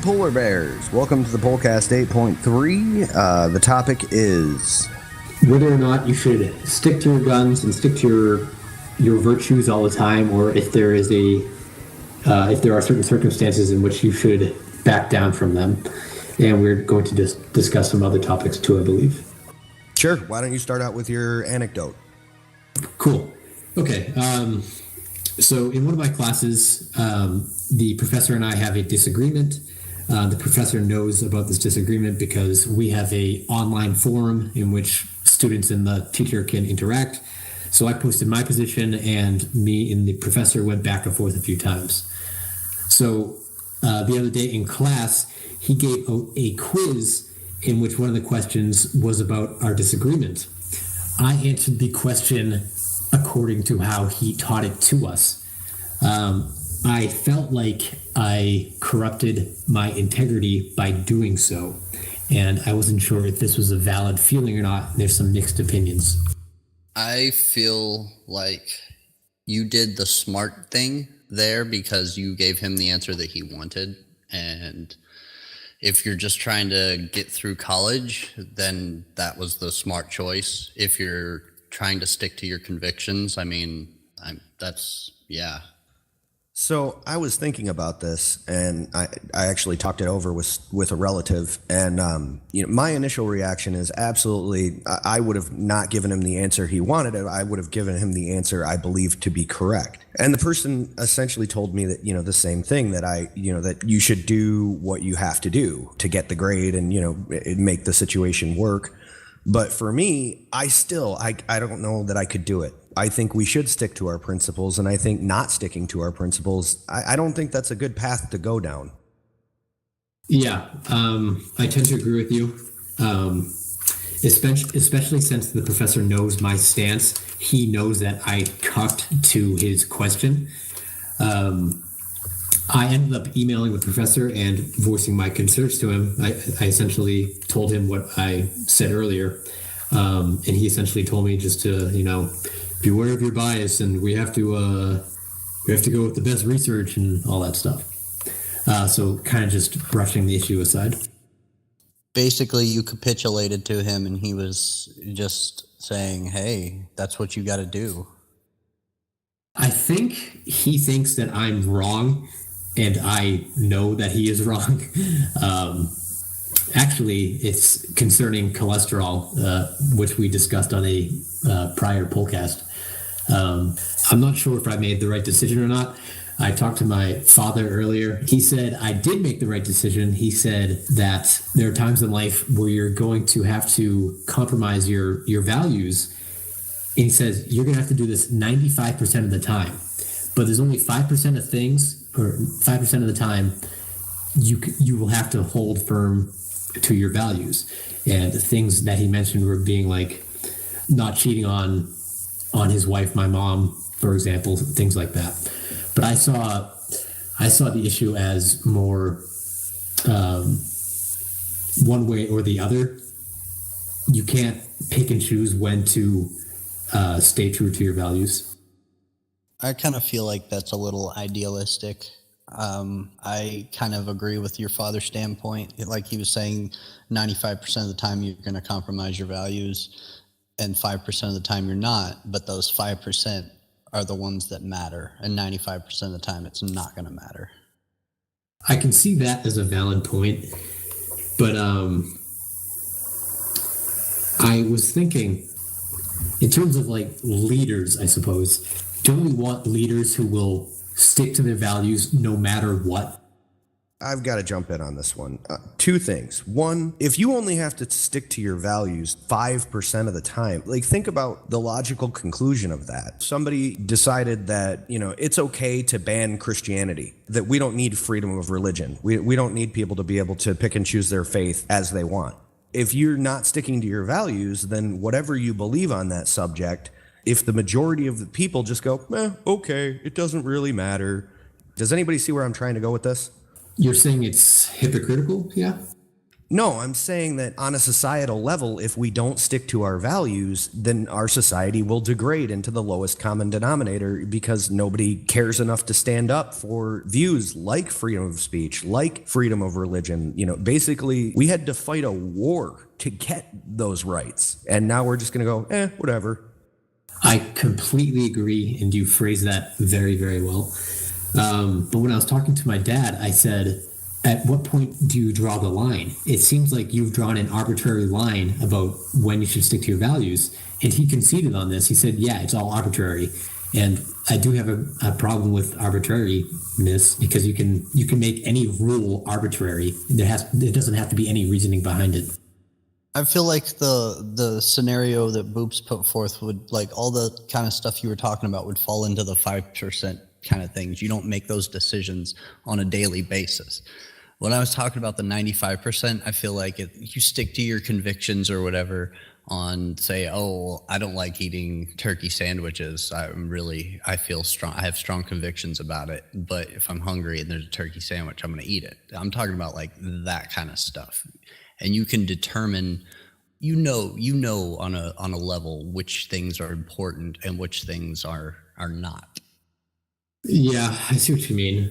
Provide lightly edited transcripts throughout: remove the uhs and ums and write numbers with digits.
Polar Bears. Welcome to the Poalcast 8.3. The topic is whether or not you should stick to your guns and stick to your virtues all the time, or if there is if there are certain circumstances in which you should back down from them. And we're going to discuss some other topics too, I believe. Sure. Why don't you start out with your anecdote? Cool. Okay. So in one of my classes, the professor and I have a disagreement. The professor knows about this disagreement because we have a online forum in which students and the teacher can interact. So I posted my position, and me and the professor went back and forth a few times. So the other day in class, he gave a quiz in which one of the questions was about our disagreement. I answered the question according to how he taught it to us. I felt like I corrupted my integrity by doing so, and I wasn't sure if this was a valid feeling or not. There's some mixed opinions. I feel like you did the smart thing there because you gave him the answer that he wanted, and if you're just trying to get through college, then that was the smart choice. If you're trying to stick to your convictions, yeah. So I was thinking about this, and I actually talked it over with a relative, and my initial reaction is absolutely I would have not given him the answer he wanted. I would have given him the answer I believed to be correct. And the person essentially told me that the same thing, that that you should do what you have to do to get the grade and make the situation work. But for me, I don't know that I could do it. I think we should stick to our principles, and I think not sticking to our principles, I don't think that's a good path to go down. Yeah, I tend to agree with you, especially since the professor knows my stance. He knows that I cucked to his question. I ended up emailing the professor and voicing my concerns to him. I essentially told him what I said earlier, and he essentially told me just to, beware of your bias, and we have to go with the best research and all that stuff. So kind of just brushing the issue aside. Basically, you capitulated to him, and he was just saying, hey, that's what you got to do. I think he thinks that I'm wrong, and I know that he is wrong. Actually, it's concerning cholesterol, which we discussed on a prior podcast. I'm not sure if I made the right decision or not. I talked to my father earlier. He said I did make the right decision. He said that there are times in life where you're going to have to compromise your values. And he says you're going to have to do this 95% of the time. But there's only 5% of things, or 5% of the time, you will have to hold firm to your values. And the things that he mentioned were being like not cheating on his wife, my mom, for example, things like that. But I saw the issue as more one way or the other. You can't pick and choose when to stay true to your values. I kind of feel like that's a little idealistic. I kind of agree with your father's standpoint. Like he was saying, 95% of the time you're going to compromise your values, and 5% of the time you're not. But those 5% are the ones that matter, and 95% of the time it's not going to matter. I can see that as a valid point, but I was thinking, in terms of like leaders, I suppose, don't we want leaders who will stick to their values no matter what? I've got to jump in on this one. Two things. One, if you only have to stick to your values 5% of the time, like think about the logical conclusion of that. Somebody decided that, it's okay to ban Christianity, that we don't need freedom of religion. We don't need people to be able to pick and choose their faith as they want. If you're not sticking to your values, then whatever you believe on that subject, if the majority of the people just go, okay, it doesn't really matter. Does anybody see where I'm trying to go with this? You're saying it's hypocritical, yeah? No, I'm saying that on a societal level, if we don't stick to our values, then our society will degrade into the lowest common denominator because nobody cares enough to stand up for views like freedom of speech, like freedom of religion. Basically, we had to fight a war to get those rights. And now we're just going to go, whatever. I completely agree, and you phrase that very, very well. But when I was talking to my dad, I said, at what point do you draw the line? It seems like you've drawn an arbitrary line about when you should stick to your values. And he conceded on this. He said, yeah, it's all arbitrary. And I do have a problem with arbitrariness because you can make any rule arbitrary. There doesn't have to be any reasoning behind it. I feel like the scenario that Boops put forth would, like, all the kind of stuff you were talking about would fall into the 5% kind of things. You don't make those decisions on a daily basis. When I was talking about the 95%, I feel like you stick to your convictions or whatever on, say, oh, I don't like eating turkey sandwiches. I feel strong. I have strong convictions about it. But if I'm hungry and there's a turkey sandwich, I'm going to eat it. I'm talking about like that kind of stuff. And you can determine, you know, on a level which things are important and which things are not. Yeah, I see what you mean.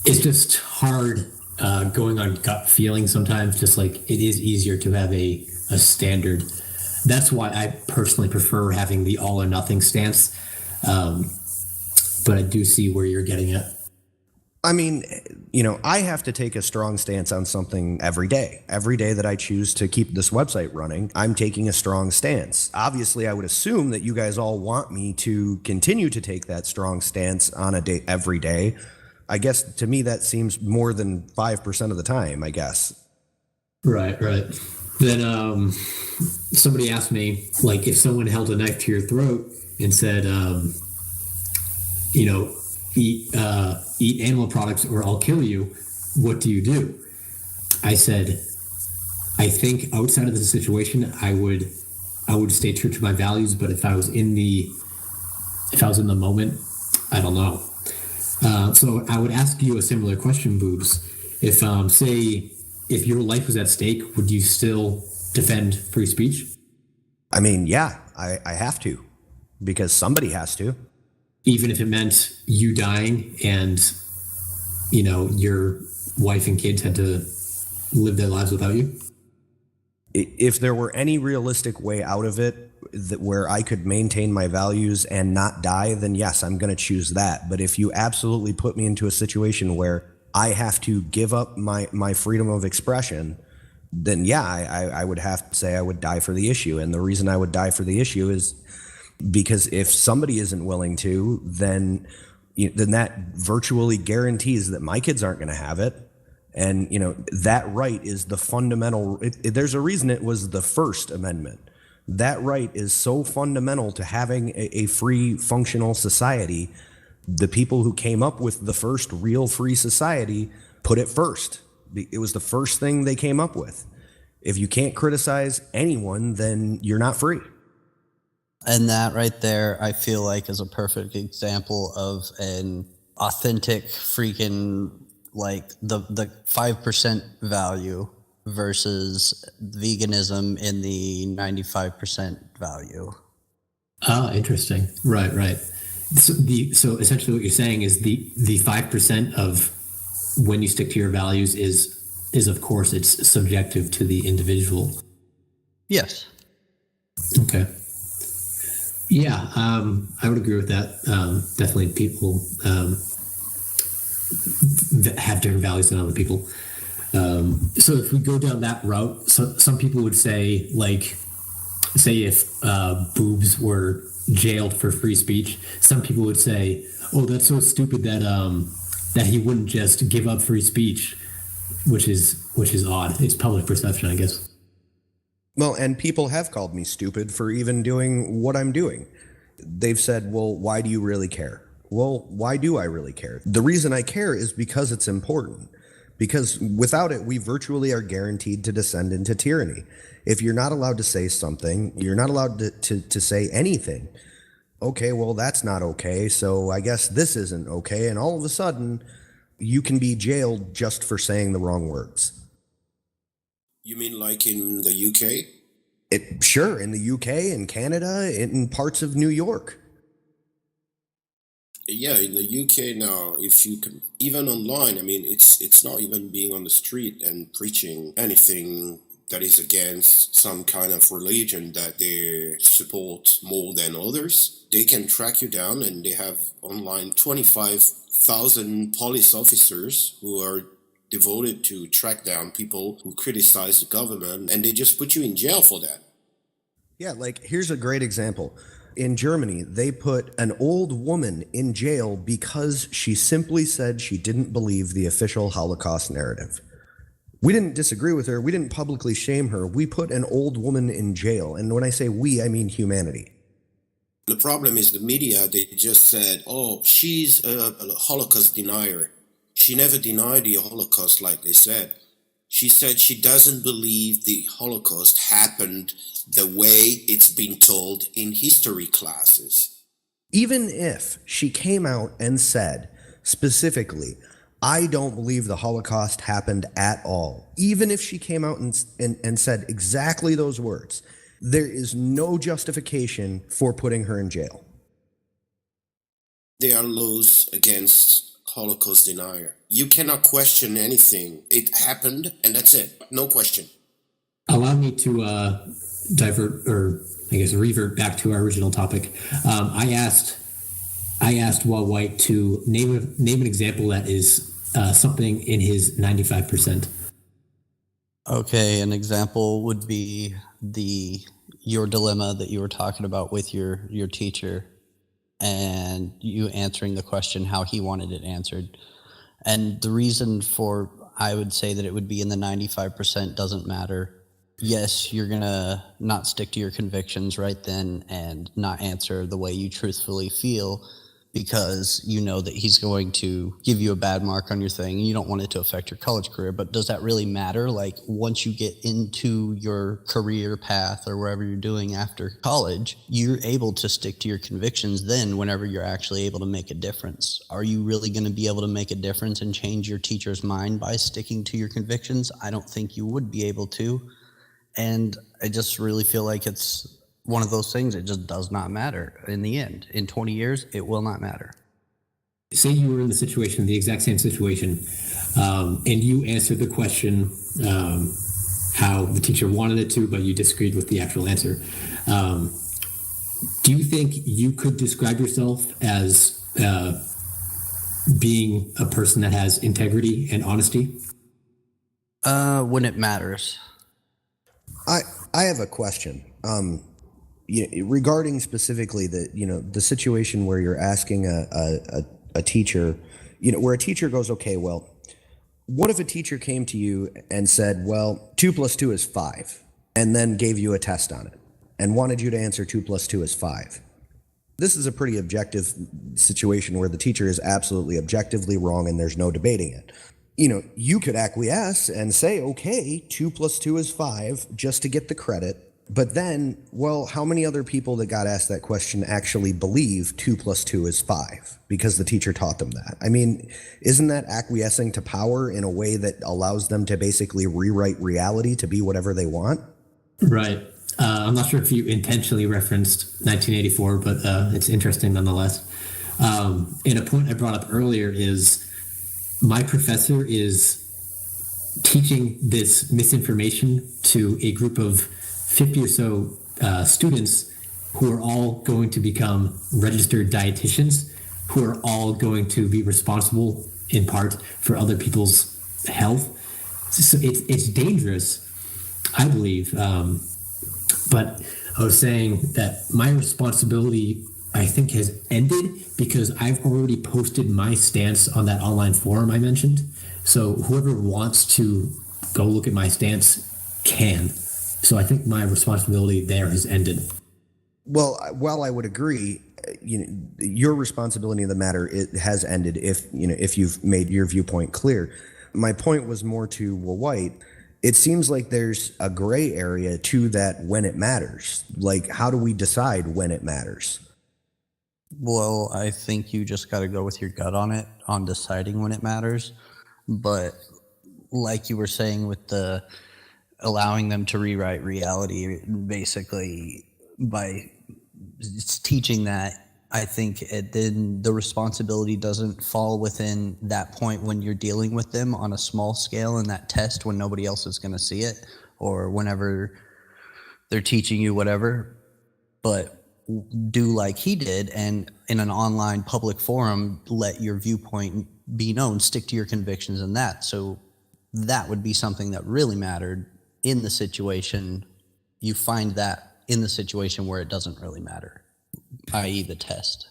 It's just hard going on gut feeling sometimes. Just like it is easier to have a standard. That's why I personally prefer having the all or nothing stance. But I do see where you're getting at. I mean, I have to take a strong stance on something every day. Every day that I choose to keep this website running, I'm taking a strong stance. Obviously, I would assume that you guys all want me to continue to take that strong stance on a day, every day. I guess to me, that seems more than 5% of the time, I guess. Right. Then somebody asked me, like, if someone held a knife to your throat and said, eat animal products or I'll kill you, what do you do? I said, I think outside of the situation, I would stay true to my values, but if I was in the moment, I don't know. So I would ask you a similar question, Boobs. If if your life was at stake, would you still defend free speech? I mean, yeah, I have to, because somebody has to. Even if it meant you dying and, your wife and kids had to live their lives without you? If there were any realistic way out of it where I could maintain my values and not die, then yes, I'm going to choose that. But if you absolutely put me into a situation where I have to give up my freedom of expression, then yeah, I would have to say I would die for the issue. And the reason I would die for the issue is because if somebody isn't willing to, then that virtually guarantees that my kids aren't going to have it. And, that right is the fundamental. There's a reason it was the First Amendment. That right is so fundamental to having a free, functional society. The people who came up with the first real free society put it first. It was the first thing they came up with. If you can't criticize anyone, then you're not free. And that right there, I feel like, is a perfect example of an authentic freaking, like, the 5% value versus veganism in the 95% value. Ah, interesting. Right. So essentially what you're saying is the 5% of when you stick to your values is of course it's subjective to the individual. Yes. Okay. Yeah, I would agree with that. Definitely people that have different values than other people. So if we go down that route, some people would say, like, say if Boobs were jailed for free speech, some people would say, oh, that's so stupid that he wouldn't just give up free speech, which is odd. It's public perception, I guess. Well, and people have called me stupid for even doing what I'm doing. They've said, well, why do you really care? Well, why do I really care? The reason I care is because it's important. Because without it, we virtually are guaranteed to descend into tyranny. If you're not allowed to say something, you're not allowed to say anything. Okay, well, that's not okay, so I guess this isn't okay. And all of a sudden, you can be jailed just for saying the wrong words. You mean like in the UK? Sure, in the UK, in Canada, in parts of New York. Yeah, in the UK now, if you can, even online, I mean, it's not even being on the street and preaching anything that is against some kind of religion that they support more than others. They can track you down, and they have online 25,000 police officers who are devoted to track down people who criticize the government, and they just put you in jail for that. Yeah, like here's a great example. In Germany, they put an old woman in jail because she simply said she didn't believe the official Holocaust narrative. We didn't disagree with her. We didn't publicly shame her. We put an old woman in jail. And when I say we, I mean humanity. The problem is the media, they just said, oh, she's a Holocaust denier. She never denied the Holocaust like they said. She said she doesn't believe the Holocaust happened the way it's been told in history classes. Even if she came out and said specifically, I don't believe the Holocaust happened at all, even if she came out and said exactly those words, there is no justification for putting her in jail. There are laws against Holocaust denier. You cannot question anything. It happened, and that's it. No question. Allow me to divert, or I guess revert back to our original topic. I asked Walt White to name an example that is something in his 95%. Okay, an example would be your dilemma that you were talking about with your teacher, and you answering the question how he wanted it answered. And the reason for, I would say that it would be in the 95% doesn't matter. Yes, you're going to not stick to your convictions right then and not answer the way you truthfully feel, because you know that he's going to give you a bad mark on your thing and you don't want it to affect your college career. But does that really matter? Like, once you get into your career path or wherever you're doing after college, you're able to stick to your convictions then whenever you're actually able to make a difference. Are you really going to be able to make a difference and change your teacher's mind by sticking to your convictions? I don't think you would be able to. And I just really feel like it's one of those things. It just does not matter in the end. In 20 years, it will not matter. Say you were in the exact same situation, and you answered the question how the teacher wanted it to, but you disagreed with the actual answer. Do you think you could describe yourself as being a person that has integrity and honesty? When it matters. I have a question. Regarding specifically the situation where you're asking a teacher, where a teacher goes, okay, well, what if a teacher came to you and said, well, 2 + 2 is 5, and then gave you a test on it and wanted you to answer 2 + 2 is 5? This is a pretty objective situation where the teacher is absolutely objectively wrong and there's no debating it. You could acquiesce and say, okay, 2 + 2 is 5, just to get the credit. But then, well, how many other people that got asked that question actually believe 2 + 2 is 5 because the teacher taught them that? I mean, isn't that acquiescing to power in a way that allows them to basically rewrite reality to be whatever they want? Right. I'm not sure if you intentionally referenced 1984, but it's interesting nonetheless. And a point I brought up earlier is my professor is teaching this misinformation to a group of 50 or so students who are all going to become registered dietitians, who are all going to be responsible in part for other people's health. So it's dangerous, I believe. But I was saying that my responsibility, I think, has ended because I've already posted my stance on that online forum I mentioned. So whoever wants to go look at my stance can. So I think my responsibility there has ended. Well, while I would agree, your responsibility in the matter, it has ended if you've made your viewpoint clear. My point was more to White. It seems like there's a gray area to that when it matters. Like, how do we decide when it matters? Well, I think you just got to go with your gut on it, on deciding when it matters. But like you were saying with the allowing them to rewrite reality basically by teaching that. I think then the responsibility doesn't fall within that point when you're dealing with them on a small scale in that test when nobody else is going to see it, or whenever they're teaching you whatever, but do like he did, and in an online public forum, let your viewpoint be known, stick to your convictions in that. So that would be something that really mattered in the situation. You find that in the situation where it doesn't really matter, i.e. the test.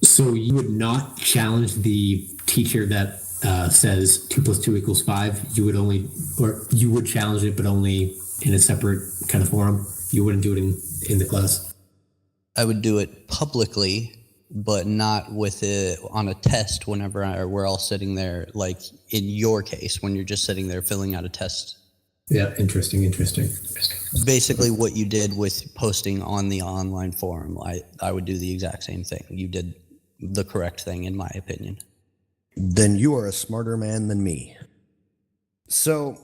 So you would not challenge the teacher that says 2 + 2 = 5. You would only, or you would challenge it, but only in a separate kind of forum. You wouldn't do it in the class. I would do it publicly, but not with it on a test whenever we're all sitting there, like in your case, when you're just sitting there filling out a test. Yeah, interesting. Basically what you did with posting on the online forum, I would do the exact same thing. You did the correct thing, in my opinion. Then you are a smarter man than me. So,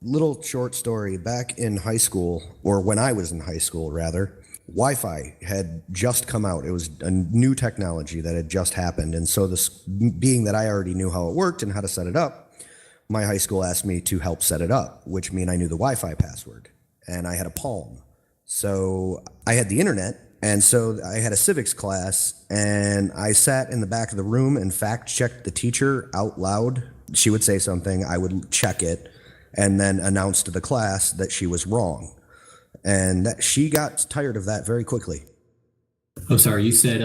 little short story. Back in high school, or when I was in high school, rather, Wi-Fi had just come out. It was a new technology that had just happened. And so this, being that I already knew how it worked and how to set it up, my high school asked me to help set it up, which meant I knew the Wi-Fi password. And I had a Palm. So I had the internet. And so I had a civics class, and I sat in the back of the room and fact-checked the teacher out loud. She would say something, I would check it, and then announce to the class that she was wrong. And she got tired of that very quickly. I'm sorry, you said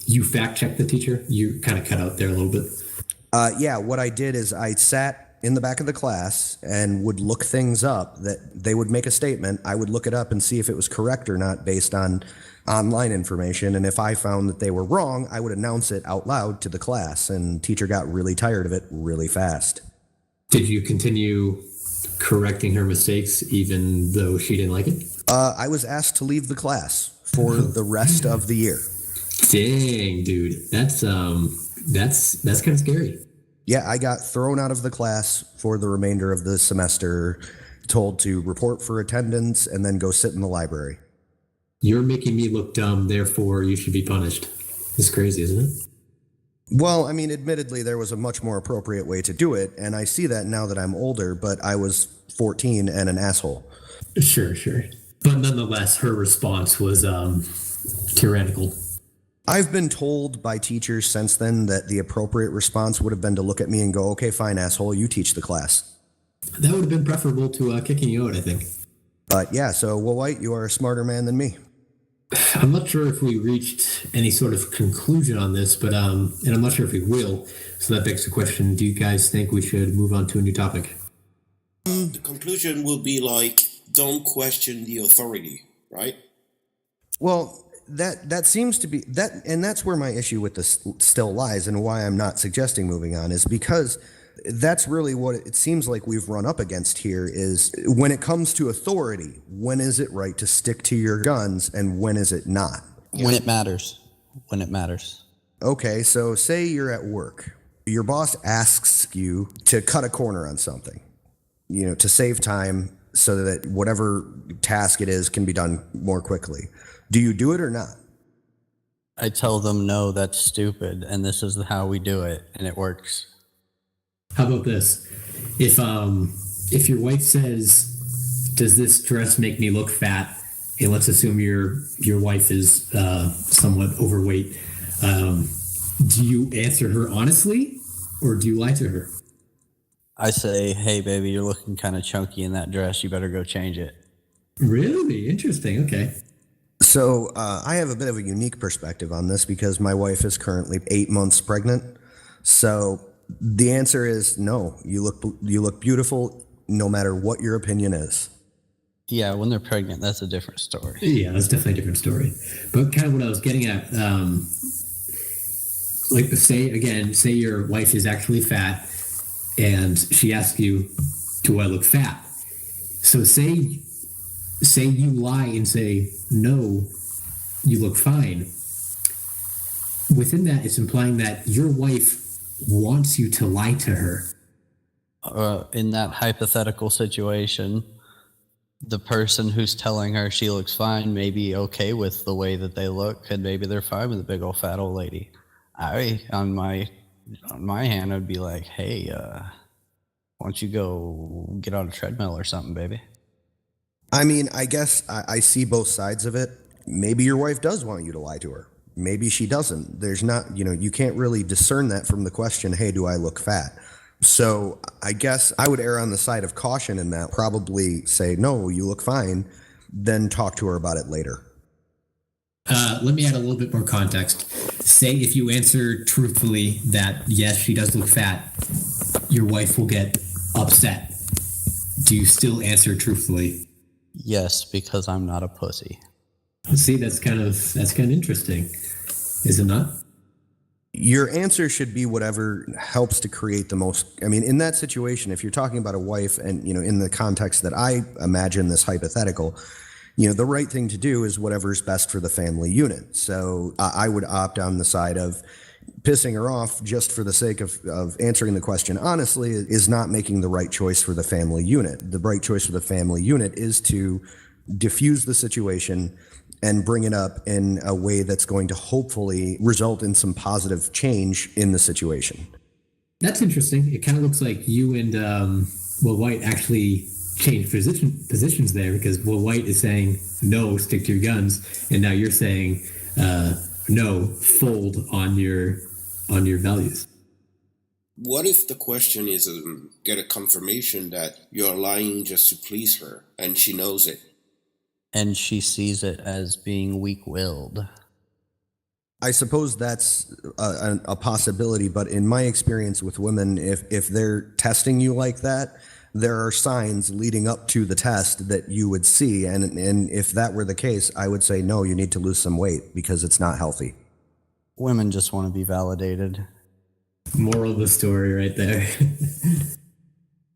you fact-checked the teacher? You kind of cut out there a little bit. Yeah, what I did is I sat in the back of the class and would look things up that they would make a statement. I would look it up and see if it was correct or not based on online information. And if I found that they were wrong, I would announce it out loud to the class. And teacher got really tired of it really fast. Did you continue correcting her mistakes even though she didn't like it? I was asked to leave the class for the rest of the year. Dang, dude. That's kind of scary. Yeah, I got thrown out of the class for the remainder of the semester, told to report for attendance, and then go sit in the library. You're making me look dumb, therefore you should be punished. It's crazy, isn't it? Well, I mean, admittedly, there was a much more appropriate way to do it, and I see that now that I'm older, but I was 14 and an asshole. Sure. But nonetheless, her response was tyrannical. I've been told by teachers since then that the appropriate response would have been to look at me and go, okay, fine, asshole, you teach the class. That would have been preferable to kicking you out, I think. But yeah, so, Will White, you are a smarter man than me. I'm not sure if we reached any sort of conclusion on this, but and I'm not sure if we will. So that begs the question, do you guys think we should move on to a new topic? The conclusion will be like, don't question the authority, right? Well, that seems to be that, and that's where my issue with this still lies, and why I'm not suggesting moving on is because that's really what it seems like we've run up against here is when it comes to authority, when is it right to stick to your guns and when is it not? When it matters. Okay, so say you're at work. Your boss asks you to cut a corner on something, to save time so that whatever task it is can be done more quickly. Do you do it or not? I tell them, no, that's stupid, and this is how we do it, and it works. How about this? If your wife says, does this dress make me look fat? And let's assume your wife is somewhat overweight. Do you answer her honestly or do you lie to her? I say, hey, baby, you're looking kind of chunky in that dress. You better go change it. Really? Interesting. Okay. So I have a bit of a unique perspective on this because my wife is currently 8 months pregnant. So the answer is no. You look beautiful no matter what your opinion is. Yeah, when they're pregnant, that's a different story. Yeah, that's definitely a different story. But kind of what I was getting at, say your wife is actually fat and she asks you, do I look fat? So say you lie and say, no, you look fine. Within that, it's implying that your wife wants you to lie to her. In that hypothetical situation, The person who's telling her she looks fine may be okay with the way that they look, and maybe they're fine with a big old fat old lady. On my hand, I'd be like, hey, why don't you go get on a treadmill or something, baby? I mean, I guess I see both sides of it. Maybe your wife does want you to lie to her. Maybe she doesn't. There's not, you can't really discern that from the question, hey, do I look fat? So I guess I would err on the side of caution in that. Probably say, no, you look fine, then talk to her about it later. Let me add a little bit more context. Say if you answer truthfully that yes, she does look fat, your wife will get upset. Do you still answer truthfully? Yes, because I'm not a pussy. See, that's kind of interesting, is it not? Your answer should be whatever helps to create the most. I mean, in that situation, if you're talking about a wife and, in the context that I imagine this hypothetical, the right thing to do is whatever's best for the family unit. So I would opt on the side of pissing her off just for the sake of answering the question honestly is not making the right choice for the family unit. The right choice for the family unit is to diffuse the situation and bring it up in a way that's going to hopefully result in some positive change in the situation. That's interesting. It kind of looks like you and Will White actually changed positions there, because Will White is saying no, stick to your guns, and now you're saying no, fold on your values. What if the question is get a confirmation that you're lying just to please her and she knows it? And she sees it as being weak-willed. I suppose that's a possibility, but in my experience with women, if they're testing you like that, there are signs leading up to the test that you would see, and if that were the case, I would say, no, you need to lose some weight because it's not healthy. Women just want to be validated. Moral of the story right there.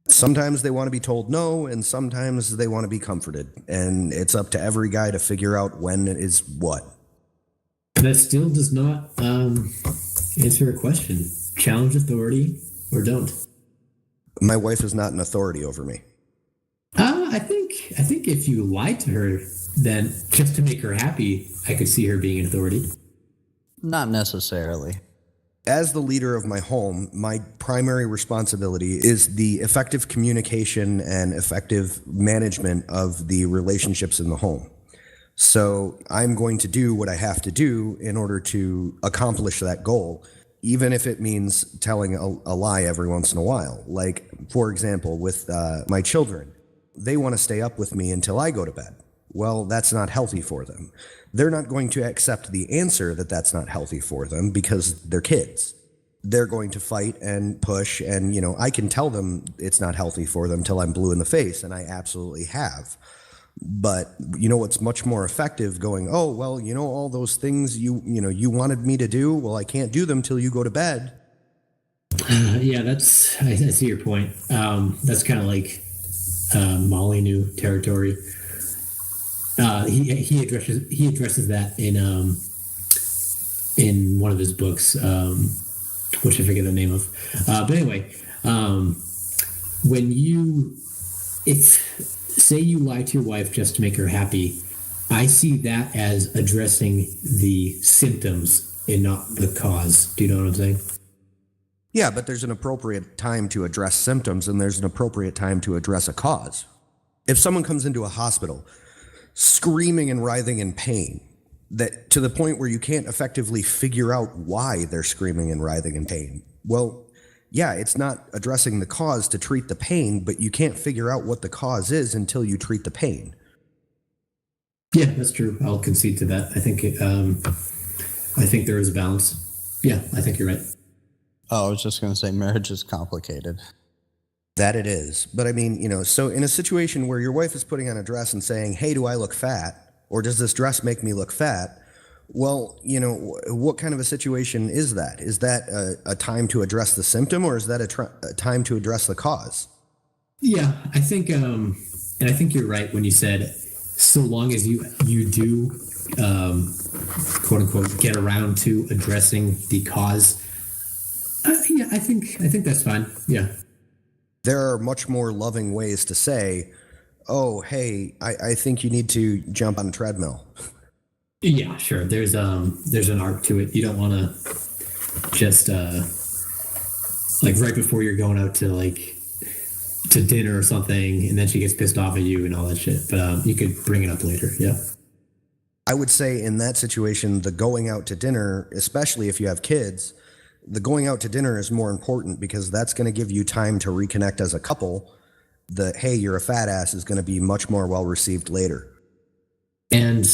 Sometimes they want to be told no, and sometimes they want to be comforted, and it's up to every guy to figure out when it is what. That still does not answer a question. Challenge authority or don't. My wife is not an authority over me. I think if you lie to her, then just to make her happy, I could see her being an authority. Not necessarily. As the leader of my home, my primary responsibility is the effective communication and effective management of the relationships in the home. So I'm going to do what I have to do in order to accomplish that goal, even if it means telling a lie every once in a while. Like, for example, with my children, they want to stay up with me until I go to bed. Well, that's not healthy for them. They're not going to accept the answer that that's not healthy for them because they're kids. They're going to fight and push, and, I can tell them it's not healthy for them till I'm blue in the face, and I absolutely have. But what's much more effective going, oh, well, all those things you wanted me to do, well, I can't do them till you go to bed. Yeah, I see your point. That's kind of like Molyneux territory. He addresses that in one of his books, which I forget the name of. But anyway, say you lie to your wife just to make her happy, I see that as addressing the symptoms and not the cause. Do you know what I'm saying? Yeah, but there's an appropriate time to address symptoms, and there's an appropriate time to address a cause. If someone comes into a hospital screaming and writhing in pain, that to the point where you can't effectively figure out why they're screaming and writhing in pain, well, yeah, it's not addressing the cause to treat the pain, but you can't figure out what the cause is until you treat the pain. Yeah, that's true. I'll concede to that. I think there is a balance. Yeah, I think you're right. Oh, I was just going to say marriage is complicated. That it is. But I mean, so in a situation where your wife is putting on a dress and saying, hey, do I look fat? Or does this dress make me look fat? Well, what kind of a situation is that? Is that a time to address the symptom, or is that a time to address the cause? Yeah, I think, and I think you're right when you said, so long as you do, quote unquote, get around to addressing the cause. Yeah, I think that's fine. Yeah. There are much more loving ways to say, oh, hey, I think you need to jump on a treadmill. Yeah, sure. There's an arc to it. You don't want to just like right before you're going out to to dinner or something, and then she gets pissed off at you and all that shit. But you could bring it up later. Yeah. I would say in that situation, the going out to dinner, especially if you have kids, the going out to dinner is more important because that's going to give you time to reconnect as a couple. The, hey, you're a fat ass is going to be much more well received later. And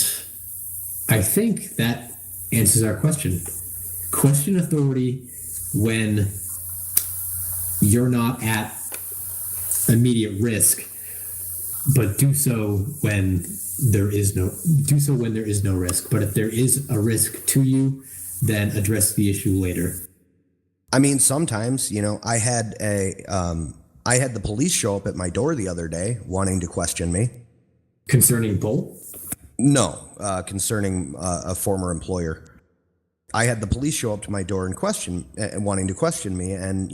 I think that answers our question. Question authority when you're not at immediate risk, but do so when there is no risk. But if there is a risk to you, then address the issue later. I mean, sometimes, I had the police show up at my door the other day wanting to question me. Concerning Bull? No, concerning a former employer. I had the police show up to my door and wanting to question me, and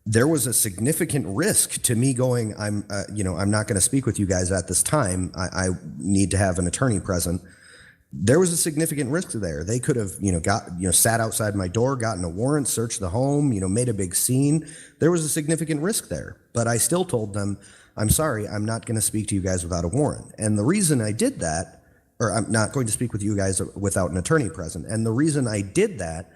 there was a significant risk to me going. I'm not going to speak with you guys at this time. I need to have an attorney present. There was a significant risk there. They could have, sat outside my door, gotten a warrant, searched the home, made a big scene. There was a significant risk there, but I still told them, I'm sorry, I'm not going to speak to you guys without a warrant. And the reason I did that, or I'm not going to speak with you guys without an attorney present. And the reason I did that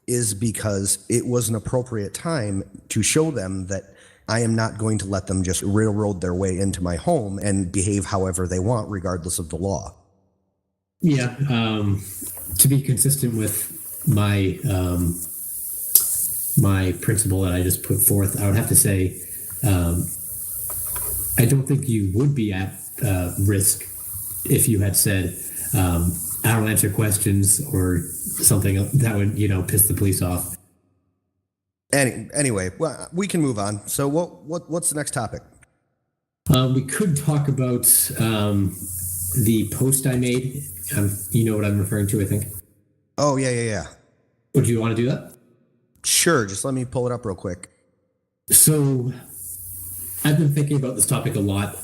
is because it was an appropriate time to show them that I am not going to let them just railroad their way into my home and behave however they want, regardless of the law. Yeah. To be consistent with my my principle that I just put forth, I would have to say I don't think you would be at risk if you had said, I don't answer questions or something that would, piss the police off. Anyway, well, we can move on. So what's the next topic? We could talk about the post I made. You know what I'm referring to, I think. Oh, yeah. Would you want to do that? Sure. Just let me pull it up real quick. So I've been thinking about this topic a lot,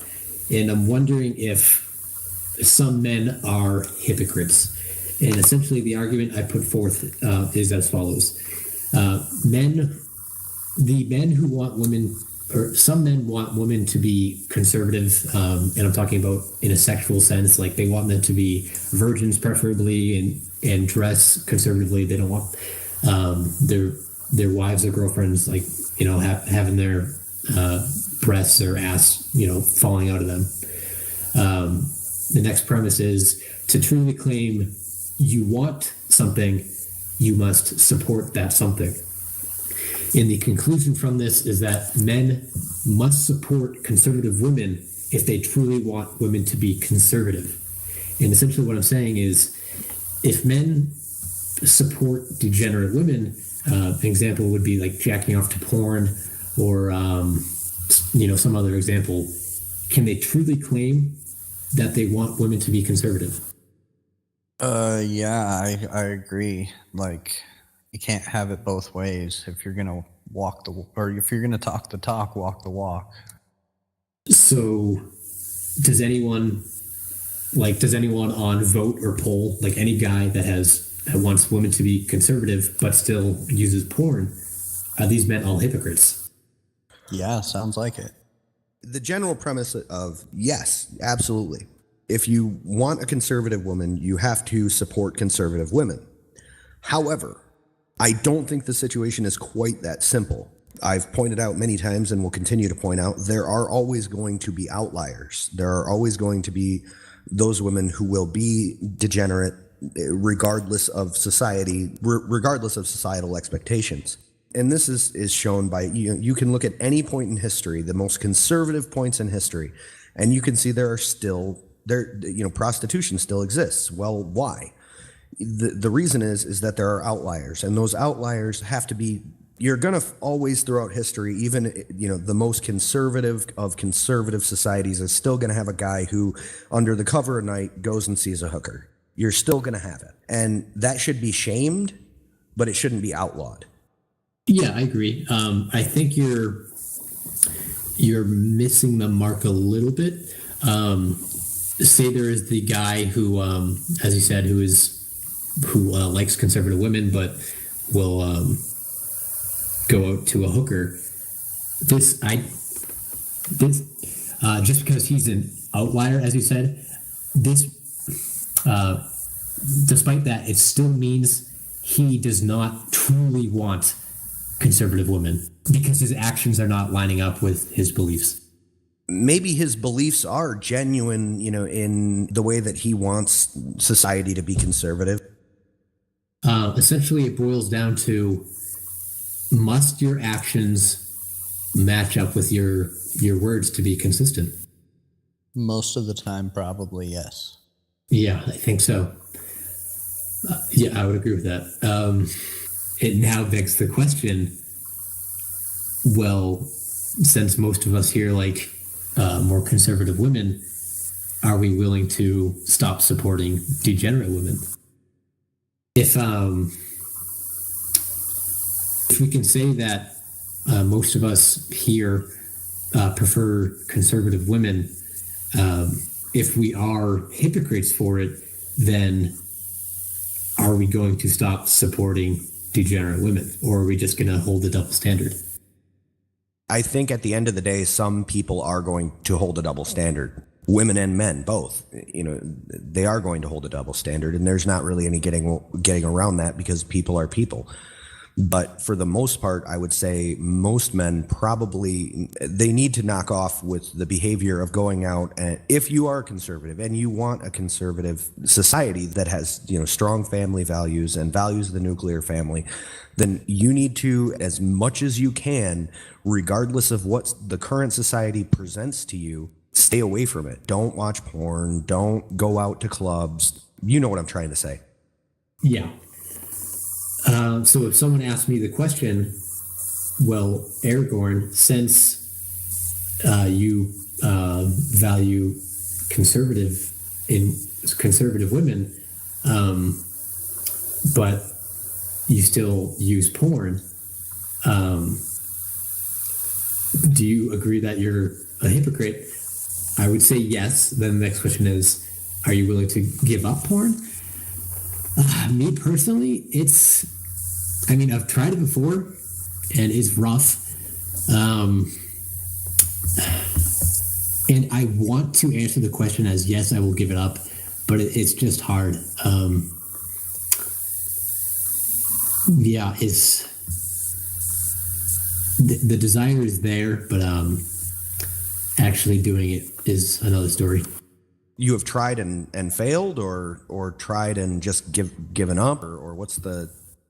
and I'm wondering if some men are hypocrites. And essentially the argument I put forth is as follows. The men who want women, or some men want women to be conservative, and I'm talking about in a sexual sense, like they want them to be virgins preferably and dress conservatively. They don't want their wives or girlfriends having their breasts or ass falling out of them. The next premise is to truly claim you want something, you must support that something. And the conclusion from this is that men must support conservative women if they truly want women to be conservative. And essentially what I'm saying is if men support degenerate women, an example would be like jacking off to porn or, some other example, can they truly claim that they want women to be conservative? Yeah, I agree. Like, you can't have it both ways. If you're gonna if you're gonna talk the talk, walk the walk. So, does anyone on Vote or Poll, like any guy that wants women to be conservative but still uses porn, are these men all hypocrites? Yeah, sounds like it. The general premise of yes, absolutely. If you want a conservative woman, you have to support conservative women. However, I don't think the situation is quite that simple. I've pointed out many times and will continue to point out, there are always going to be outliers. There are always going to be those women who will be degenerate regardless of society, regardless of societal expectations. And this is shown by, you can look at any point in history, the most conservative points in history, and you can see prostitution still exists. Well, why? The reason is that there are outliers, and those outliers have to be, you're going to always throughout history, even, the most conservative of conservative societies is still going to have a guy who under the cover of night goes and sees a hooker. You're still going to have it. And that should be shamed, but it shouldn't be outlawed. Yeah, I agree. I think you're missing the mark a little bit. Say there is the guy who, as you said, who likes conservative women, but will go out to a hooker. Just because he's an outlier, as you said, despite that, it still means he does not truly want conservative women because his actions are not lining up with his beliefs. Maybe his beliefs are genuine, in the way that he wants society to be conservative. Essentially, it boils down to, must your actions match up with your words to be consistent? Most of the time, probably yes. Yeah, I think so. Yeah, I would agree with that. It now begs the question, well, since most of us here like more conservative women, are we willing to stop supporting degenerate women? If we can say that most of us here prefer conservative women, if we are hypocrites for it, then are we going to stop supporting degenerate women, or are we just going to hold a double standard? I think at the end of the day, some people are going to hold a double standard. Women and men, both. They are going to hold a double standard, and there's not really any getting around that because people are people. But for the most part, I would say most men probably, they need to knock off with the behavior of going out. And if you are conservative and you want a conservative society that has, strong family values and values the nuclear family, then you need to, as much as you can, regardless of what the current society presents to you, stay away from it. Don't watch porn. Don't go out to clubs. You know what I'm trying to say. Yeah. So if someone asked me the question, well, Aragorn, since you value conservative women, but you still use porn, do you agree that you're a hypocrite? I would say yes. Then the next question is, are you willing to give up porn? Me personally, I've tried it before, and it's rough. And I want to answer the question as yes, I will give it up, but it's just hard. It's the desire is there, but actually doing it is another story. You have tried and failed, or tried and just given up, or what's the?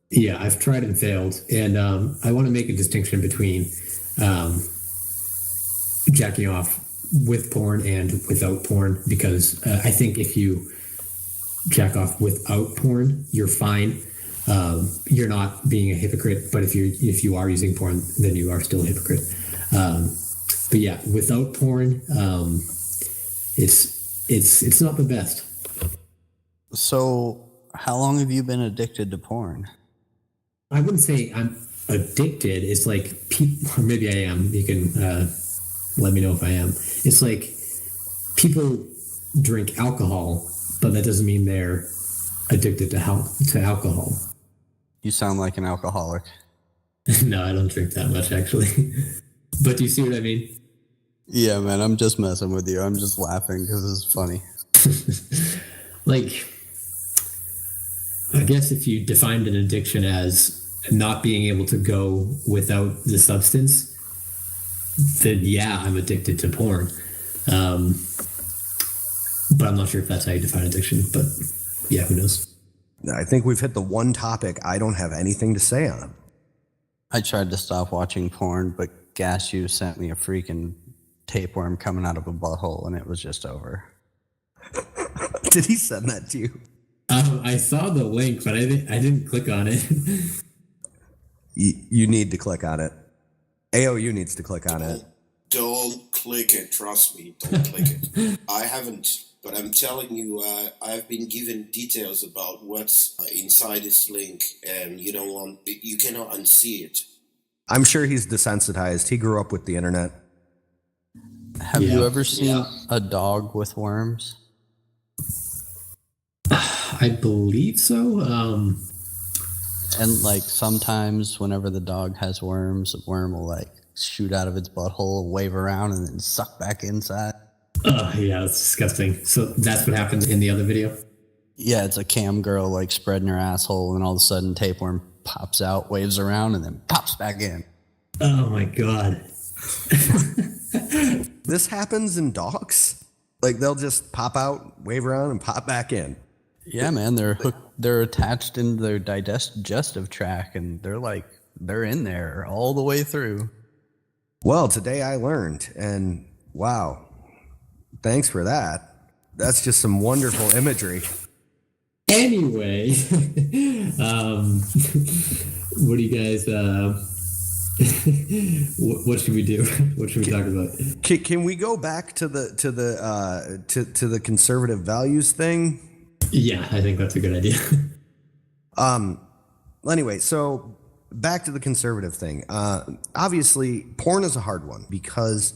Yeah, I've tried and failed, and I want to make a distinction between jacking off with porn and without porn, because I think if you jack off without porn, you're fine. You're not being a hypocrite, but if you are using porn, then you are still a hypocrite. But yeah, without porn, it's not the best. So, how long have you been addicted to porn? I wouldn't say I'm addicted. It's like or maybe I am. You can let me know if I am. It's like people drink alcohol, but that doesn't mean they're addicted to alcohol. You sound like an alcoholic. No, I don't drink that much, actually. But do you see what I mean? Yeah, man, I'm just messing with you. I'm just laughing because it's funny. Like, I guess if you defined an addiction as not being able to go without the substance, then yeah, I'm addicted to porn. But I'm not sure if that's how you define addiction. But yeah, who knows? I think we've hit the one topic I don't have anything to say on. I tried to stop watching porn, but Gashu sent me a freaking tapeworm coming out of a butthole, and it was just over. Did he send that to you? I saw the link, but I didn't click on it. You need to click on it. AOU needs to click on it. Don't click it. Trust me. Don't click it. I haven't, but I'm telling you, I've been given details about what's inside this link, and you cannot unsee it. I'm sure he's desensitized. He grew up with the internet. Have you ever seen a dog with worms? I believe so. And like sometimes whenever the dog has worms, the worm will like shoot out of its butthole, wave around, and then suck back inside. Oh, yeah, that's disgusting. So that's what happens in the other video? Yeah, it's a cam girl like spreading her asshole, and all of a sudden tapeworm pops out, waves around, and then pops back in. Oh my God. This happens in dogs? Like they'll just pop out, wave around, and pop back in. Yeah, man, they're attached into their digestive tract, and they're in there all the way through. Well, today I learned, and wow, thanks for that. That's just some wonderful imagery. Anyway, what do you guys, what should we do? What should we talk about? Can we go back to the conservative values thing? Yeah, I think that's a good idea. Anyway, so back to the conservative thing. Obviously, porn is a hard one because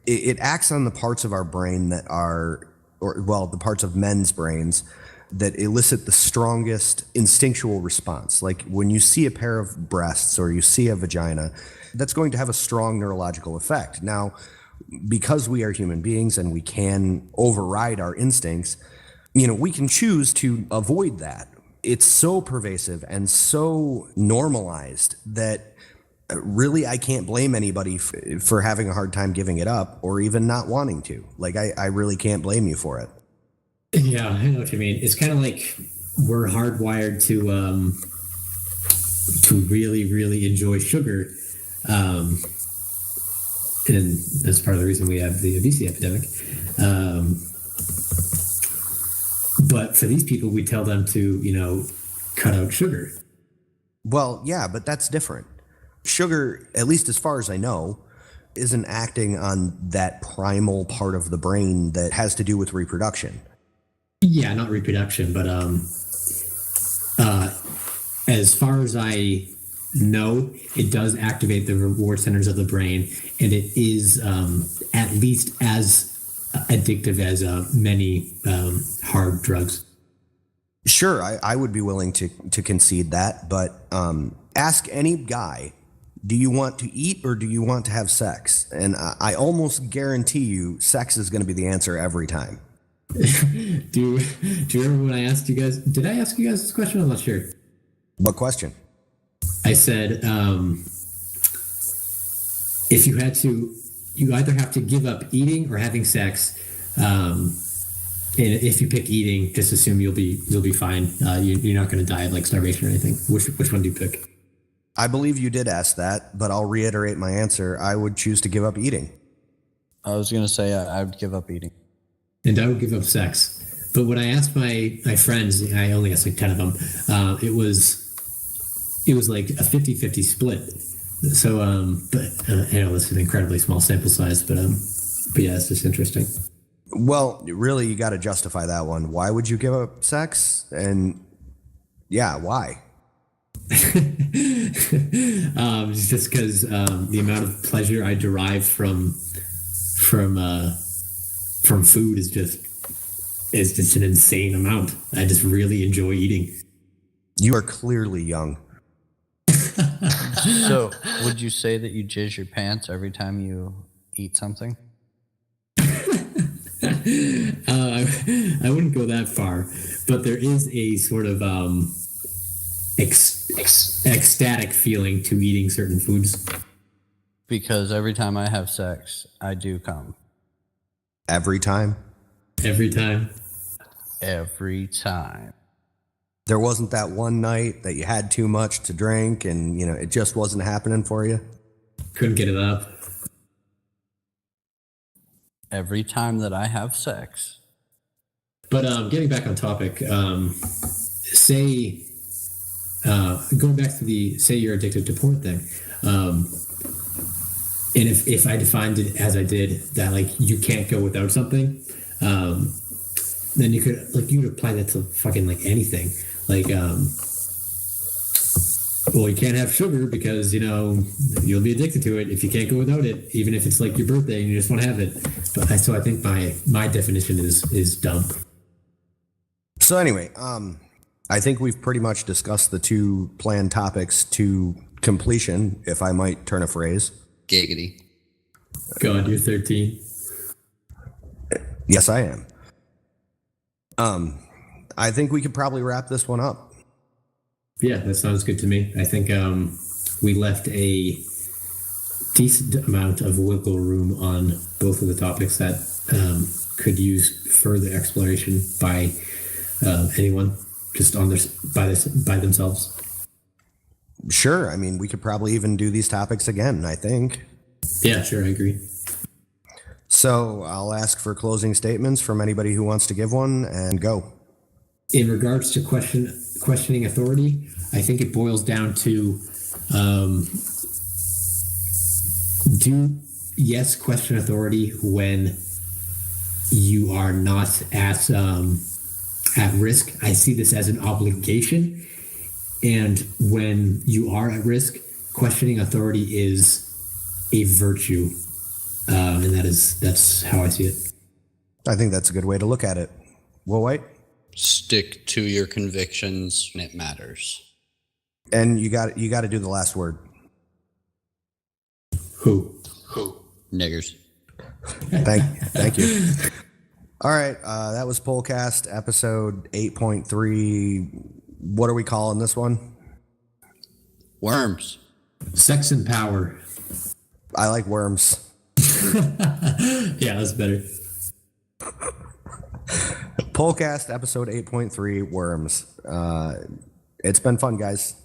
it acts on the parts of our brain that are, the parts of men's brains that elicit the strongest instinctual response. Like when you see a pair of breasts or you see a vagina, that's going to have a strong neurological effect. Now, because we are human beings and we can override our instincts, we can choose to avoid that. It's so pervasive and so normalized that really I can't blame anybody for having a hard time giving it up or even not wanting to. Like I really can't blame you for it. Yeah, I know what you mean. It's kind of like we're hardwired to really, really enjoy sugar. And that's part of the reason we have the obesity epidemic. But for these people, we tell them to, cut out sugar. Well, yeah, but that's different. Sugar, at least as far as I know, isn't acting on that primal part of the brain that has to do with reproduction. Yeah, not reproduction, but as far as I know, it does activate the reward centers of the brain, and it is at least as addictive as many hard drugs. Sure, I would be willing to concede that, but ask any guy, do you want to eat or do you want to have sex? And I almost guarantee you sex is going to be the answer every time. Do you remember when I asked you guys? Did I ask you guys this question? I'm not sure. What question? I said, if you had to, you either have to give up eating or having sex. And if you pick eating, just assume you'll be fine. You're not going to die of like starvation or anything. Which one do you pick? I believe you did ask that, but I'll reiterate my answer. I would choose to give up eating. I was gonna say I would give up eating. And I would give up sex. But when I asked my friends, I only asked like 10 of them, it was like a 50-50 split. So, this is an incredibly small sample size, but yeah, it's just interesting. Well, really, you got to justify that one. Why would you give up sex? And yeah, why? Just because the amount of pleasure I derive from food is just an insane amount. I just really enjoy eating. You are clearly young. So, would you say that you jizz your pants every time you eat something? I wouldn't go that far, but there is a sort of ecstatic feeling to eating certain foods. Because every time I have sex, I do come. Every time? Every time? Every time. There wasn't that one night that you had too much to drink and, it just wasn't happening for you? Couldn't get it up. Every time that I have sex. But getting back on topic, say, going back to say you're addicted to porn thing, and if I defined it as I did, that like you can't go without something, then you could apply that to fucking like anything. Like Well, you can't have sugar because, you'll be addicted to it if you can't go without it, even if it's like your birthday and you just want to have it. So I think my definition is dumb. So anyway, I think we've pretty much discussed the two planned topics to completion, if I might turn a phrase. Giggity. God, you're 13. Yes, I am. I think we could probably wrap this one up. Yeah, that sounds good to me. I think we left a decent amount of wiggle room on both of the topics that could use further exploration by anyone just on by themselves. Sure. I mean, we could probably even do these topics again, I think. Yeah, sure. I agree. So I'll ask for closing statements from anybody who wants to give one, and go. In regards to questioning authority, I think it boils down to question authority when you are not at risk. I see this as an obligation, and when you are at risk, questioning authority is a virtue, and that's how I see it. I think that's a good way to look at it. Will White? Stick to your convictions when it matters. And you got to do the last word. Who? Niggers. Thank you. All right, that was Poalcast episode 8.3. What are we calling this one? Worms. Sex and power. I like worms. Yeah, that's better. Poalcast episode 8.3, worms. It's been fun, guys.